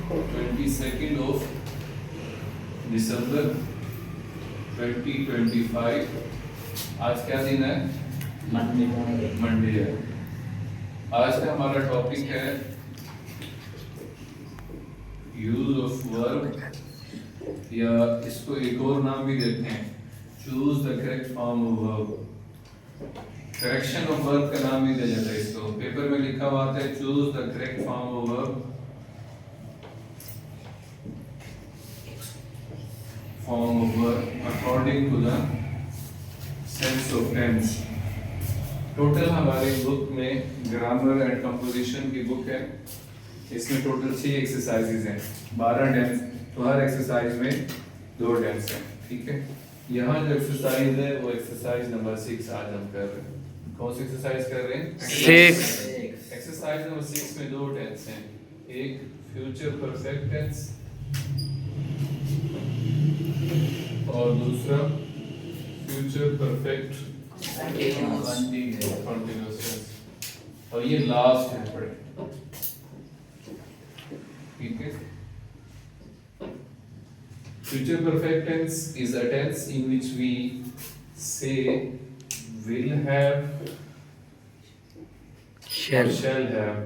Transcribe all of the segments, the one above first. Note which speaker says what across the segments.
Speaker 1: 22 of December 2025। आज क्या दिन है? मंडे है। आज का हमारा टॉपिक है यूज ऑफ वर्ब, या इसको एक और नाम भी देते हैं choose the correct form of verb. Correction of verb का नाम भी दिया जाता है इसको। पेपर में लिखा हुआ आता है choose the correct form of verb according to the sense of tense. Total हमारी बुक में ग्रामर एंड कंपोजिशन की बुक है। इसमें टोटल 6 एक्सरसाइजेज हैं, 12 टेंस। तो हर एक्सरसाइज में 2 टेंस हैं, ठीक है। यहाँ जो एक्सरसाइज है वो एक्सरसाइज नंबर 6 आज हम कर रहे हैं। कौन सी एक्सरसाइज कर रहे हैं?
Speaker 2: 6।
Speaker 1: एक्सरसाइज नंबर 6 में 2 टेंस हैं, एक फ्यूचर परफेक्ट टेंस और दूसरा फ्यूचर परफेक्ट कंटीन्यूअस टेंस। और ये लास्ट है पढ़े, ठीक है। Future perfect tense is a tense in which we say will have or shall have.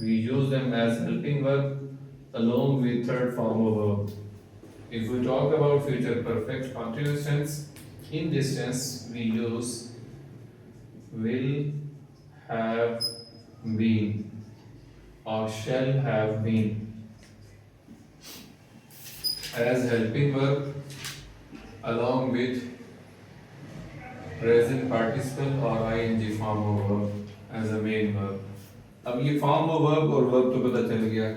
Speaker 1: We use them as helping verb along with third form of verb. If we talk about future perfect continuous tense, in this tense we use will have been or shall have been as helping verb along with present participle or ing form of verb as a main verb. अब ये form of verb और verb तो पता चल गया।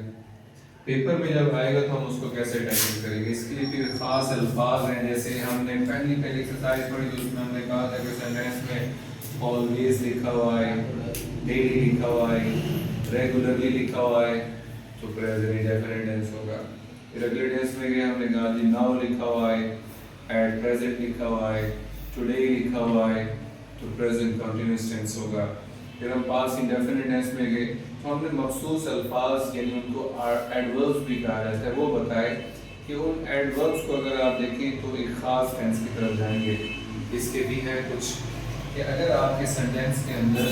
Speaker 1: Paper में जब आएगा तो हम उसको कैसे टाइपिंग करेंगे, इसके लिए फिर खास अल्फाज हैं। जैसे हमने पहली एक्सरसाइज पढ़ी तो उसमें हमने कहा था कि सेंटेंस में ऑलवेज लिखा हुआ है, डेली लिखा हुआ है, रेगुलरली लिखा हुआ है तो प्रेजेंट इंडेफिनिट टेंस होगा। रेगुलर टेंस में गए, हमने कहा जी नाउ लिखा हुआ है, एट प्रेजेंट लिखा हुआ है, टुडे लिखा हुआ है तो प्रेजेंट कंटीन्यूअस टेंस होगा। फिर हम पास्ट इंडेफिनिट टेंस में गए तो हमने मखसूस अल्फाज यानी उनको एडवर्ब्स भी कहा जाता है, वो बताए कि उन एडवर्ब्स को अगर आप देखें तो एक खास टेंस की तरफ जाएंगे। इसके भी हैं कुछ कि अगर आपके सेंटेंस के अंदर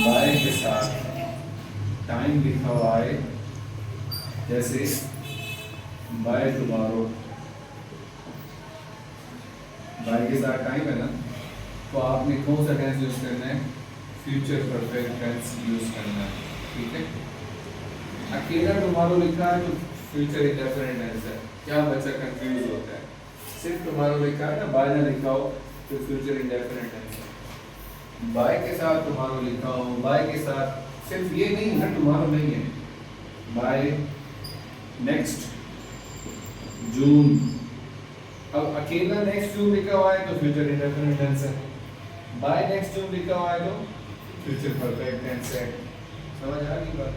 Speaker 1: बाय के साथ टाइम लिखा हुआ है, जैसे बाय टुमारो, बाय के साथ टाइम है ना, तो आपने कौन सा टेंस यूज करना है? फ्यूचर परफेक्ट टेंस यूज करना है, ठीक है। अकेला टुमारो लिखा है तो फ्यूचर इंडेफिनिट टेंस है। क्या बच्चा कंफ्यूज होता है? सिर्फ टुमारो लिखा है ना, बाय ना लिखा हो तो फ्यूचर इंडेफिनिट टेंस है। बाय के साथ टुमारो लिखा हो, बाय के साथ सिर्फ ये नहीं है, टुमारो नहीं है, बाय नेक्स्ट जून। अब अकेला नेक्स्ट जून लिखा हुआ है तो फ्यूचर इंडेफिनिट टेंस है, बाय नेक्स्ट जून लिखा हुआ है तो फ्यूचर परफेक्ट टेंस है। समझ आ गई बात?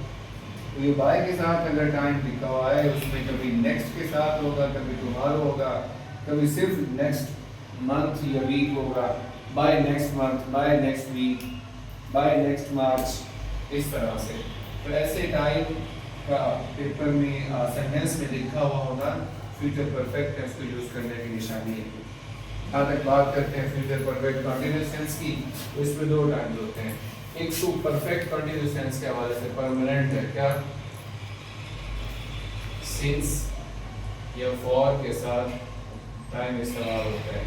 Speaker 1: तो ये बाय के साथ अगर टाइम लिखा हुआ है उसमें कभी नेक्स्ट के साथ होगा, कभी टुमारो होगा, कभी सिर्फ नेक्स्ट मंथ या वीक होगा, by next month, by next week, by next March, इस तरह से। तो ऐसे टाइम का पेपर में सेंटेंस में लिखा हुआ होगा फ्यूचर परफेक्ट टेंस को यूज करने की निशानी है। आज तक बात करते हैं फ्यूचर परफेक्ट कंटीन्यूअस टेंस की। तो इसमें 2 टाइम्स होते हैं, एक तो परफेक्ट कंटीन्यूअस टेंस के हवाले से परमानेंट है, क्या सिंस या फॉर के साथ टाइम इस्तेमाल होता है,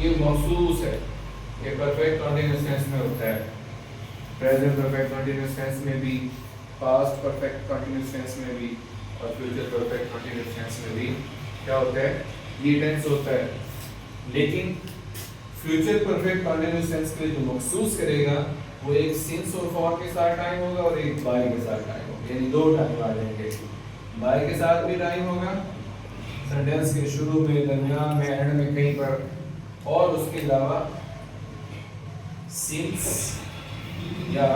Speaker 1: ये मखसूस है, ये परफेक्ट कंटीन्यूअस टेंस में होता है। प्रेजेंट परफेक्ट कंटीन्यूअस टेंस में भी, पास्ट परफेक्ट कंटीन्यूअस टेंस में भी और फ्यूचर परफेक्ट कंटीन्यूअस टेंस में भी क्या होता है? ये टेंस होता है। लेकिन फ्यूचर परफेक्ट कंटीन्यूअस टेंस के लिए जो मखसूस करेगा वो एक सिंस और फॉर के साथ टाइम होगा और एक बाय के साथ टाइम होगा, यानी 2 टाइम आ जाएंगे। बाय के साथ भी टाइम होगा सेंटेंस के शुरू में, दरमियान में, एंड में, कहीं पर, और उसके अलावा सिंस या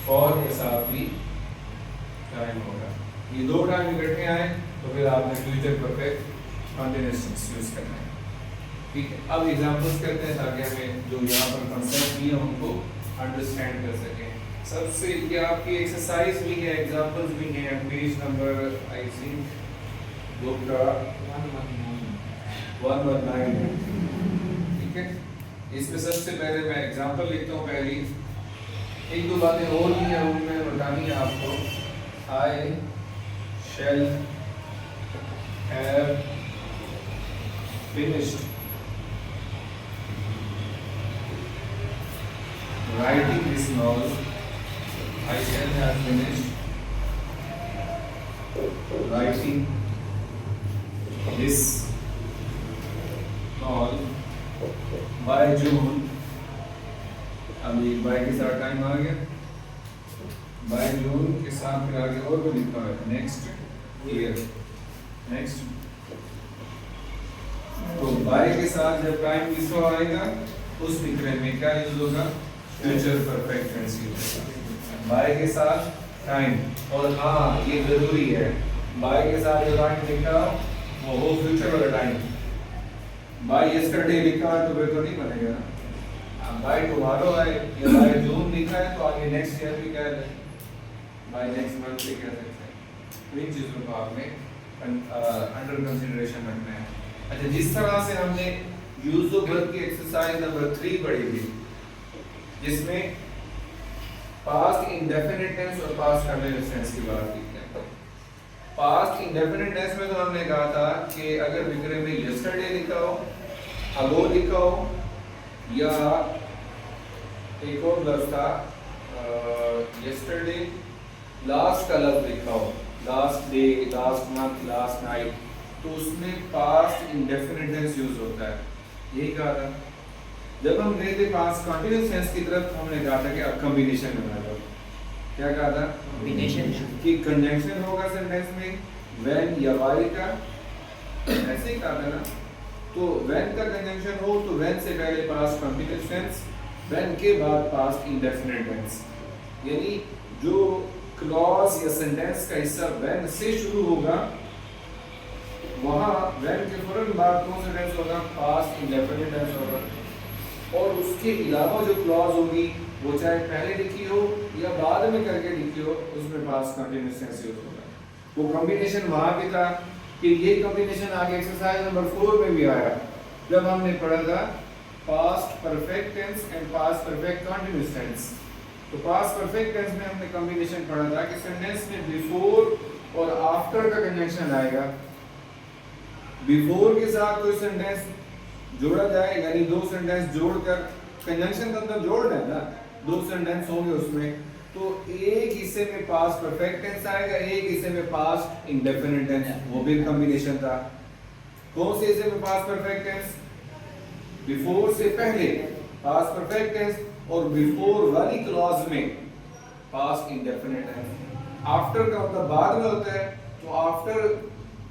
Speaker 1: फॉर के साथ भी टाइम होगा। ये 2 टाइम इकट्ठे आए तो फिर आपने future perfect continuous tense use करना है, ठीक है। अब एग्जांपल्स करते हैं ताकि हमें जो यहाँ पर कंसेप्ट दिए उनको अंडरस्टैंड कर सकें। सबसे ये आपकी एक्सरसाइज भी है, एग्जांपल्स भी हैं, page number I think book का 119 ठीक है। इसमें सबसे पहले मैं एग्जांपल लिखता हूँ पहली, एक दो बातें और भी हैं उनमें बतानी है आपको। I shall have finished writing this novel. I shall have finished writing this novel by June. अभी बाय के साथ टाइम आ गया, बाय जून के साथ फिर आगे और भी लिखा है नेक्स्ट ईयर। नेक्स्ट तो बाय के साथ जब टाइम इसको आएगा उस फिक्रे में क्या यूज होगा, फ्यूचर परफेक्ट टेंस यूज होगा बाय के साथ टाइम। और हाँ ये जरूरी है, बाय के साथ जो टाइम लिखा वो फ्यूचर वाला टाइम। बाय यस्टरडे लिखा है तो फिर तो नहीं बनेगा ना, बाय टुमारो है या बाय जून लिखा है तो आगे नेक्स्ट ईयर भी कह दें, बाय नेक्स्ट मंथ भी कह सकते हैं। तो इन चीज़ों को आपने अंडर कंसिडरेशन रखना है। अच्छा, जिस तरह से हमने यूज ऑफ वर्ब की एक्सरसाइज नंबर 3 पढ़ी थी, जिसमें पास्ट इंडेफिनिट टेंस और पास्ट कंटिन्यूअस टेंस की बात की थी। पास्ट इंडेफिनिट टेंस में तो हमने कहा था कि अगर विग्रह में यस्टरडे लिखा हो, अगो लिखा हो, या एक और लफ्ज था यस्टरडे, लास्ट का लफ्ज लिखा हो, last day, last month, last night, तो उसमें पास्ट इंडेफिनिट टेंस यूज होता है। यही कहा था। जब हम गए थे पास्ट कंटिन्यूअस टेंस की तरफ, हमने कहा था कि अब कॉम्बिनेशन बना लो। क्या कहा था? कॉम्बिनेशन कि कंजंक्शन होगा सेंटेंस में व्हेन या व्हाइल का, ऐसे ही कहा था ना। तो व्हेन का कंजंक्शन हो तो व्हेन से पहले पास्ट कंटिन्यूअस टेंस, व्हेन के बाद पास्ट इंडेफिनिट टेंस। यानी जो क्लॉज या सेंटेंस का हिस्सा व्हेन से शुरू होगा, वहां व्हेन के फौरन बाद कौन सा टेंस होगा? पास्ट इंडेफिनिट टेंस होगा। और उसके अलावा जो क्लॉज होगी वो चाहे पहले लिखी हो या बाद में करके लिखी हो, उसमें पास्ट कंटिन्यूअस टेंस यूज होगा। वो कॉम्बिनेशन वहां भी था कि ये कॉम्बिनेशन आगे एक्सरसाइज नंबर 4 में भी आया, जब हमने पढ़ा था past perfect tense and past perfect continuous tense. तो पास्ट परफेक्ट टेंस में हमने कॉम्बिनेशन पढ़ा था कि सेंटेंस में बिफोर और आफ्टर का कंजंक्शन आएगा। बिफोर के साथ कोई सेंटेंस जोड़ा जाए, यानी दो सेंटेंस जोड़कर, कंजंक्शन का मतलब जोड़ना है ना, दो सेंटेंस होंगे उसमें, तो एक हिस्से में पास्ट परफेक्ट टेंस आएगा, एक हिस्से में पास्ट इंडेफिनिट टेंस। वो भी कॉम्बिनेशन था। कौन से हिस्से में पास्ट परफेक्ट टेंस? बिफोर से पहले पास्ट परफेक्ट टेंस, और बिफोर वाली क्लॉज में पास्ट इंडेफिनिट टेंस। आफ्टर का मतलब बाद में होता है, तो आफ्टर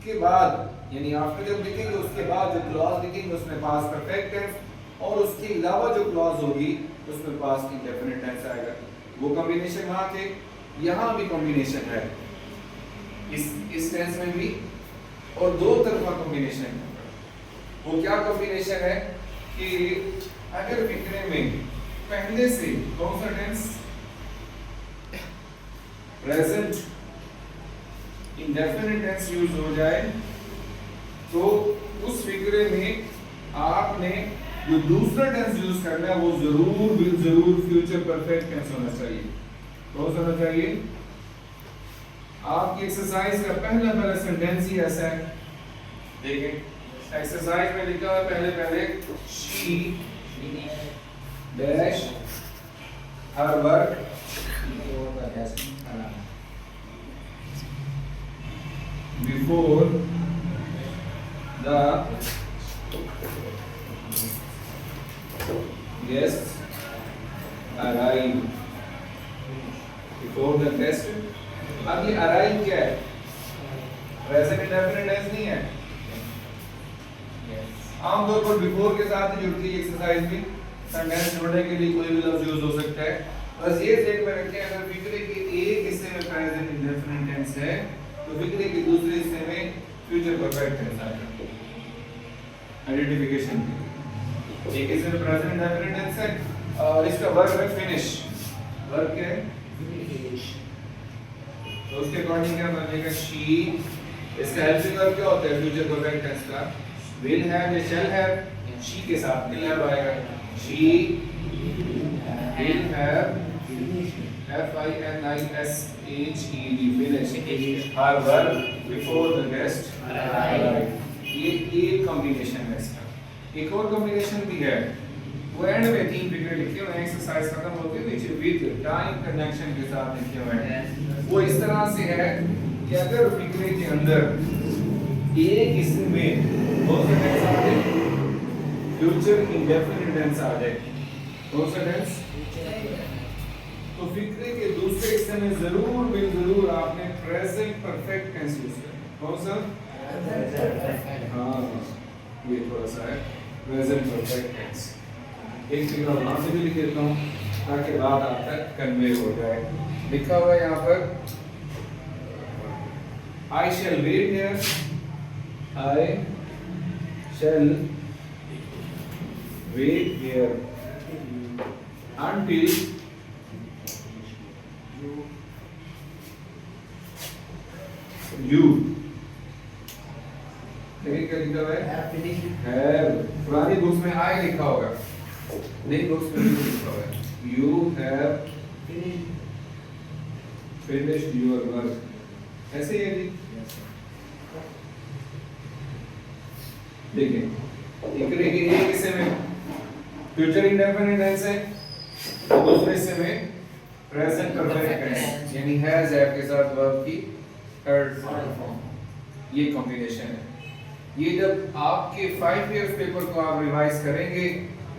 Speaker 1: के बाद, यानी आफ्टर जब लिखेंगे उसके बाद जो क्लॉज लिखेंगे उसमें पास्ट परफेक्ट टेंस, और उसके अलावा जो क्लॉज होगी उसमें पास्ट इंडेफिनिट टेंस आएगा। वो कॉम्बिनेशन वहां थे, यहाँ भी कॉम्बिनेशन है, इस टेंस में भी, और दो तरफा कॉम्बिनेशन है। वो क्या कॉम्बिनेशन है कि अगर विग्रह में पहले से कौन सा tense? Present indefinite tense use हो जाए, तो उस फिक्रे में आपने जो दूसरा टेंस यूज करना है वो जरूर फ्यूचर परफेक्ट टेंस होना चाहिए। कौन सा होना चाहिए? आपकी एक्सरसाइज का पहला सेंटेंस ही ऐसा है। देखें एक्सरसाइज में लिखा है पहले she dash her work before the guests arrive. Before the guest, अब ये arrive क्या है? प्रेजेंट इंडेफिनिट टेंस नहीं है। आमतौर पर बिफोर के साथ ही जुड़ती है एक्सरसाइज भी, सेंटेंस जोड़ने के लिए कोई भी लफ्ज यूज हो सकता है। बस ये ध्यान में रखें, अगर फिक्रे के एक हिस्से में प्रेजेंट इंडेफिनिट टेंस है तो फिक्रे के दूसरे हिस्से में फ्यूचर परफेक्ट टेंस आएगा। आइडेंटिफिकेशन एक हिस्से में प्रेजेंट इंडेफिनिट टेंस है और इसका वर्ब है फिनिश। वर्ब क्या है? उसके अकॉर्डिंग क्या बनेगा शी, इसका हेल्पिंग वर्ब क्या होता है फ्यूचर परफेक्ट टेंस का, विल हैव या शैल हैव, शी के साथ विल हैव आएगा, she will have FINISHED finished her work before the guest arrived। ये एक कॉम्बिनेशन है इसका। एक और कॉम्बिनेशन भी है, वो एंड में 3 फिगर लिखे हुए हैं, एक्सरसाइज खत्म होती है नीचे विद टाइम कनेक्शन के साथ लिखे हुए हैं। वो इस तरह से है कि अगर फिगर के अंदर एक इसम में कौन सा टेंस आ जाए, फ्यूचर इंडेफिनिट टेंस आ जाए, कौन सा टेंस, तो फिक्रे के दूसरे हिस्से में जरूर आपने प्रेजेंट परफेक्ट टेंस यूज करना। कौन सा, हाँ ये थोड़ा सा है प्रेजेंट परफेक्ट टेंस। एक फिगर और वहां से भी लिख देता हूँ ताकि बात आप तक कन्वे हो जाए। लिखा हुआ है यहाँ पर I shall wait here, I shall wait here until you, लेकिन क्या लिखा हुआ है, have, पुरानी बुक्स में I लिखा होगा, नई बुक्स में you लिखा हुआ है, you have finished your work, ऐसे ही है जी। देखिए इकरे के एक हिस्से में फ्यूचर इंडेफिनिट टेंस है और दूसरे हिस्से में प्रेजेंट परफेक्ट टेंस, यानी हैज हैव के साथ वर्ब की थर्ड फॉर्म। ये कॉम्बिनेशन है। ये जब आपके 5 इयर्स पेपर को आप रिवाइज करेंगे,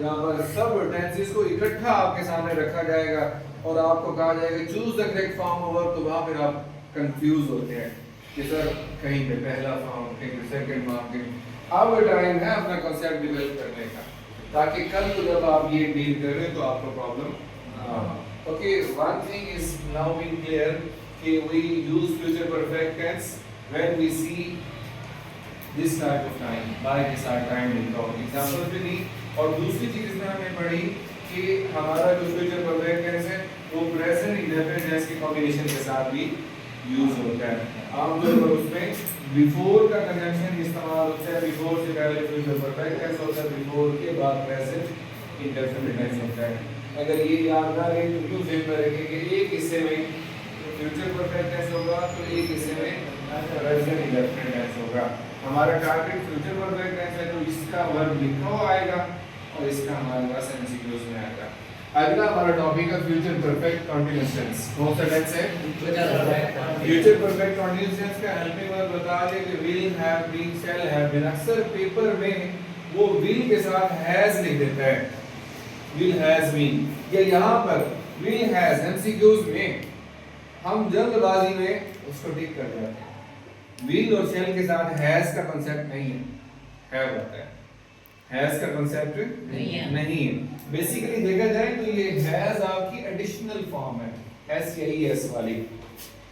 Speaker 1: यहाँ पर सब टेंसेस को इकट्ठा आपके सामने रखा जाएगा और आपको कहा जाएगा choose the correct form of verb, तो वहां फिर आप कंफ्यूज होते हैं कि सर कहीं पे पहला फॉर्म, कहीं पे सेकंड फॉर्म, कहीं। अब टाइम है अपना कांसेप्ट डेवलप करने का, ताकि कल को जब आप ये डील करें तो आपको प्रॉब्लम ना हो। Okay, one thing is now being clear कि we use future perfect tense when we see this type of time, by के साथ टाइम लिखा हो, एग्जांपल भी दी। और दूसरी चीज इसमें हमने पढ़ी कि हमारा जो फ्यूचर परफेक्ट टेंस है वो प्रेजेंट इंडेफिनिट टेंस के कॉम्बिनेशन के साथ भी यूज होता है। आमतौर पर उसमें बिफोर का कंजंक्शन इस्तेमाल होता है, बिफोर से पहले फ्यूचर परफेक्ट टेंस होता है, बिफोर के बाद प्रेजेंट इंडेफिनिट टेंस होता है। अगर ये याद ना रहे तो क्यों ध्यान में रखें कि एक हिस्से में फ्यूचर परफेक्ट टेंस होगा तो एक हिस्से में प्रेजेंट इंडेफिनिट टेंस होगा। हमारा टारगेट फ्यूचर परफेक्ट टेंस है तो इसका वर्ब लिखा हुआ आएगा और इसका हमारे पास एमसीक्यूज में आएगा। अगला हमारा टॉपिक है फ्यूचर परफेक्ट कंटीन्यूअस टेंस। कौन सा टेंस है, फ्यूचर परफेक्ट कंटीन्यूअस टेंस का हेल्पिंग वर्ब बता दे कि will have been, shall have been. अक्सर पेपर में वो विल के साथ हैज लिख देता है, विल हैज बीन, या यहाँ पर विल हैज। एमसीक्यूज में हम जल्दबाजी में उसको टिक कर जाते हैं। विल और शैल के साथ हैज का कांसेप्ट नहीं है, हैव होता है। हैज का कांसेप्ट नहीं है। बेसिकली देखा जाए तो ये हैज आपकी एडिशनल फॉर्म है, HAES वाली।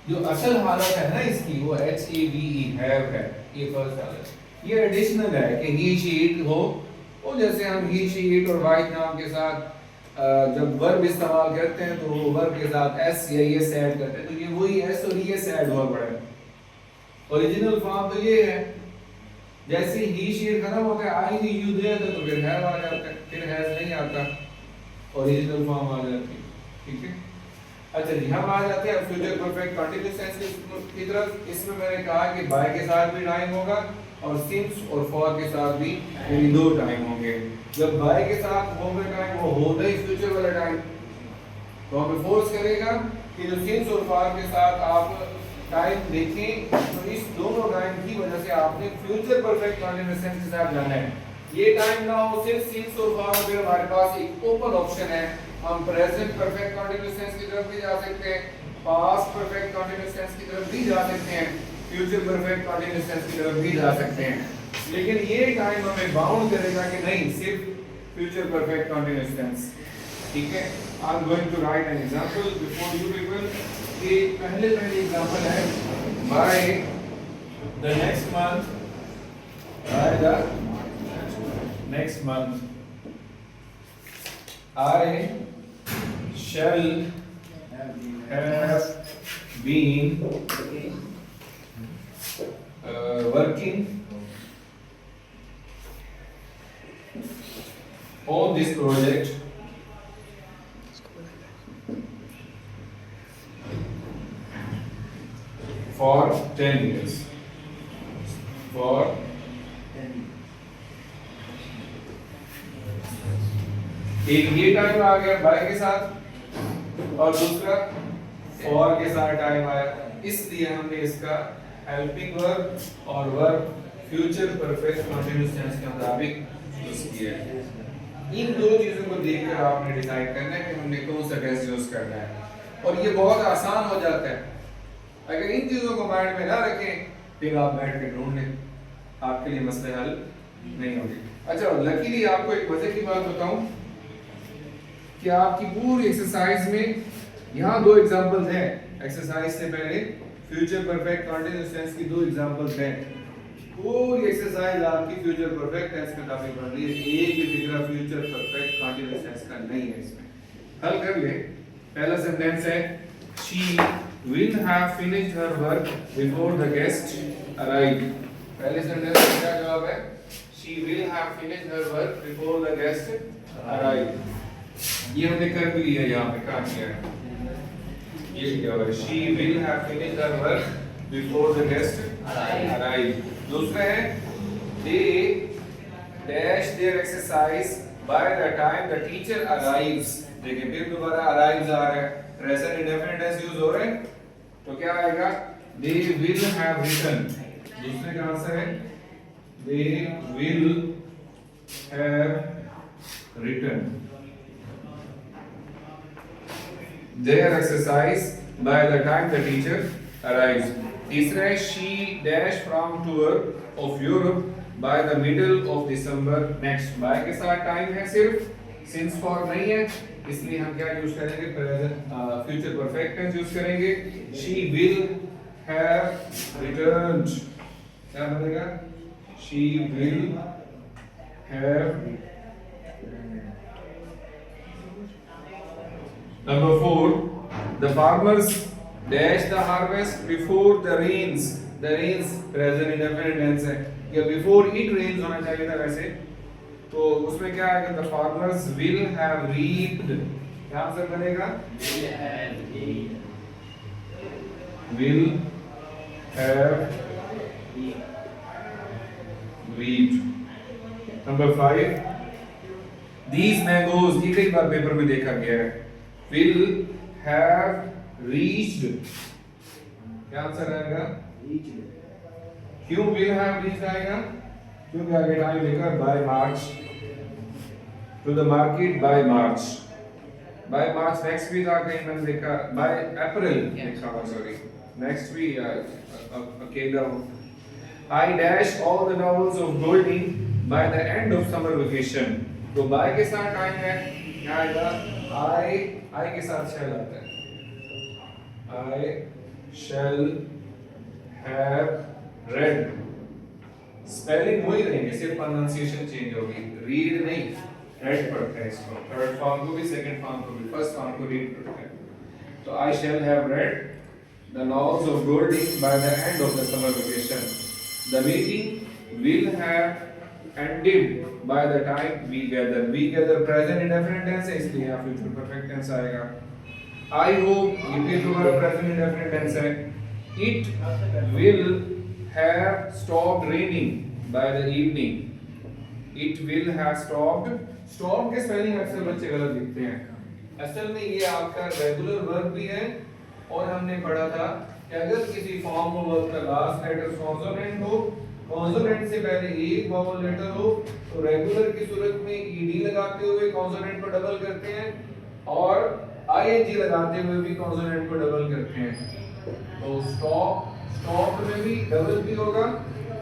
Speaker 1: जो असल हालत है ना इसकी वो HAVE हैव है, ये फर्स्ट हालत। ये एडिशनल है कि ही शी इट हो, वो जैसे हम ही शी इट और वाइट नाम के साथ जब वर्ब इस्तेमाल करते हैं तो वो वर्ब के साथ S या ES ऐड करते हैं, तो ये वही S और ES ऐड हुआ पड़ा है। ओरिजिनल फॉर्म तो ये है। जैसे ही शी खत्म होता है आई नी यू देयर तो फिर हैव आ जाता है, फिर हैज नहीं आता, ओरिजिनल फॉर्म आ जाती है। ठीक है, अच्छा जी, हम आ जाते हैं फ्यूचर परफेक्ट कंटीन्यूअस टेंस की तरफ। इसमें मैंने कहा कि बाय के साथ भी टाइम होगा और सिंस और फॉर के साथ भी यानी 2 टाइम होंगे। जब बाय के साथ होगा टाइम वो होता ही फ्यूचर वाला टाइम, तो हमें फोर्स करेगा कि जो सिंस और फॉर के साथ आप टाइम देखें तो इस दोनों टाइम की वजह से आपने फ्यूचर परफेक्ट कंटीन्यूअस टेंस के साथ जाना है। ये टाइम ना हो सिर्फ सिंस और फॉर, फिर हमारे पास एक ओपन ऑप्शन है, हम प्रेजेंट परफेक्ट कंटीन्यूअस टेंस की तरफ भी जा सकते हैं, पास्ट परफेक्ट कंटीन्यूअस टेंस की तरफ भी जा सकते हैं, फ्यूचर परफेक्ट कंटीन्यूअस टेंस की तरफ भी जा सकते हैं। लेकिन ये टाइम हमें बाउंड करेगा कि नहीं सिर्फ फ्यूचर परफेक्ट कंटीन्यूअस टेंस। ठीक है, I am going to write an example before you people. ये पहले एग्जांपल है by the next month, by the next month I shall have been working on this project for 10 years. For एक ये time आ गया bye के साथ और दूसरा फॉर के साथ टाइम आया, इसलिए हमने इसका हेल्पिंग वर्ब और verb future perfect continuous tense के मुताबिक यूज किया है। इन दो चीजों को देखकर आपने डिसाइड करना है कि हमने कौन सा टेंस यूज करना है और ये बहुत आसान हो जाता है। अगर इन चीजों को माइंड में ना रखें फिर आप बैठ के ढूंढ लें, आपके लिए मसले हल नहीं होंगे। अच्छा, लकीली आपको एक मजे की बात बताऊं कि आपकी पूरी एक्सरसाइज में यहाँ दो एग्जांपल्स हैं। एक्सरसाइज से पहले फ्यूचर परफेक्ट कंटीन्यूअस टेंस की दो एग्जांपल्स हैं। पूरी एक्सरसाइज आपकी फ्यूचर परफेक्ट टेंस के टॉपिक बन रही है, एक भी फिक्रा फ्यूचर परफेक्ट कंटीन्यूअस टेंस का नहीं है। इसमें हल कर ले। पहला सेंटेंस है she will have finished her work before the guest arrive। पहले सेंटेंस का क्या जवाब है? she will have finished her work before the guest arrive। ये हमने कर भी लिया, यहाँ पे क्या किया है, ये क्या है, she will have finished her work before the guest arrive। दूसरा है they dash their exercise by the time the teacher arrives। देखिए फिर दोबारा arrives आ रहा है, प्रेजेंट इंडेफिनिट टेंस यूज हो रहा है, तो क्या आएगा? they will have written। दूसरे का आंसर है they will have written their exercise by the time the teacher arrives। तीसरा है she dash from tour of Europe by the middle of December next। by के साथ टाइम है सिर्फ, since for नहीं है, इसलिए हम क्या यूज करेंगे? Present future perfect tense use करेंगे। she will have returned, क्या बनेगा? she will have। Number 4, the farmers dash the harvest before the rains। the rains present indefinite tense है, या before it rains होना चाहिए था वैसे, तो उसमें क्या आएगा? the farmers will have reaped, क्या आंसर बनेगा? will have reaped। Number 5, these mangoes, ये कई बार पेपर में देखा गया है, will have reached, क्या आंसर आएगा? क्यों will have reached आएगा? क्योंकि आगे टाइम लिखा by March to the market by March। by March next week आ गई, मैंने देखा by April लिखा हुआ, सॉरी next week अकेला हूँ। I dash all the novels of Golding by the end of summer vacation। तो by के साथ टाइम है, क्या आएगा? I के साथ shall आता है, I shall have read। Spelling वही रहेंगे, सिर्फ प्रोनाउंसिएशन चेंज होगी, रीड नहीं रेड पढ़ते हैं इसको, थर्ड फॉर्म को भी सेकंड फॉर्म को भी, फर्स्ट फॉर्म को रीड पढ़ते हैं। तो I shall have read the novels of Golding by the end of the summer vacation। the meeting will have ended by the time we gather। we gather present indefinite tense है, इसलिए यहाँ future perfect tense आएगा। I hope, ये भी तुम्हारा present indefinite tense है। it will have stopped raining by the evening। it will have stopped, stop के spelling अक्सर बच्चे गलत लिखते हैं। असल में ये आपका रेगुलर वर्ब भी है, और हमने पढ़ा था कि अगर किसी फॉर्म ऑफ वर्ब का लास्ट लेटर कॉन्सोनेंट हो, कॉन्सोनेंट से पहले एक वावल लेटर हो, तो रेगुलर की सूरत में ईडी लगाते हुए कॉन्सोनेंट को डबल करते हैं, और आईएनजी लगाते हुए भी कॉन्सोनेंट को डबल करते हैं। तो स्टॉप, स्टॉप में भी डबल भी होगा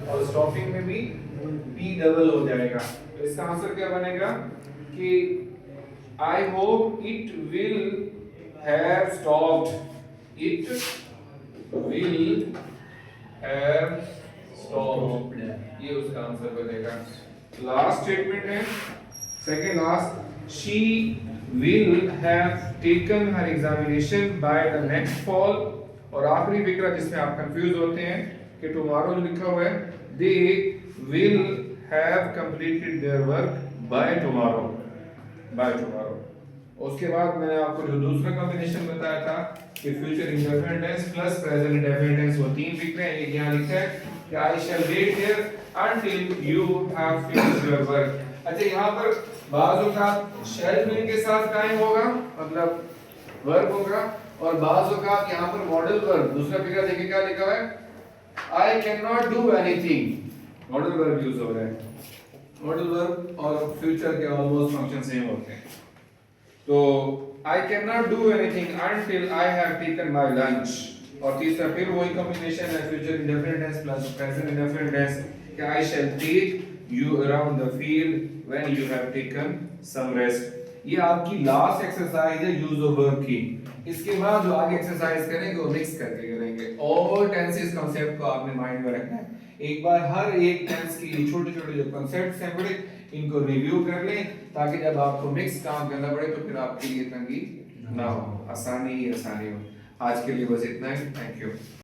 Speaker 1: और स्टॉपिंग में भी डबल हो जाएगा। तो इसका आंसर क्या बनेगा कि I hope it will have stopped, it will have stopped, ये उसका आंसर बनेगा। लास्ट स्टेटमेंट है, second last, she will have taken her examination by the next fall। और आखिरी फिक्रा जिसमें आप कंफ्यूज होते हैं कि टुमारो जो लिखा हुआ है, they will have completed their work by tomorrow, by tomorrow. उसके बाद मैंने आपको जो दूसरा कॉम्बिनेशन बताया था कि future indefinite tense plus present indefinite tense, वो तीन लिख रहे हैं। यहाँ लिखा है कि I shall wait here until you have finished your work। अच्छा, यहाँ पर बाजों का शैल मीन के साथ टाइम होगा, मतलब वर्ब होगा, और बाजों का यहाँ पर मॉडल वर्ब। दूसरा फिगर देखिए क्या लिखा हुआ है, I cannot do anything, modal verb use हो रहा है। मॉडल वर्ब और फ्यूचर के ऑलमोस्ट फंक्शन सेम होते हैं। तो I cannot do anything until I have taken my lunch। और तीसरा फिर वही कॉम्बिनेशन है, future indefinite tense plus present indefinite tense, कि I shall take you around the field when you have taken some rest। ये आपकी last exercise है use of verb की। इसके बाद जो आगे एक्सरसाइज करेंगे वो मिक्स करके करेंगे। ऑल टेंसेस कांसेप्ट को आपने माइंड में रखना है। एक बार हर एक टेंस की छोटे छोटे जो कांसेप्ट्स हैं बड़े, इनको रिव्यू कर लें, ताकि जब आपको मिक्स काम करना पड़े तो फिर आपके लिए तंगी ना हो, आसानी ही आसानी हो। आज के लिए बस इतना ही। Thank you.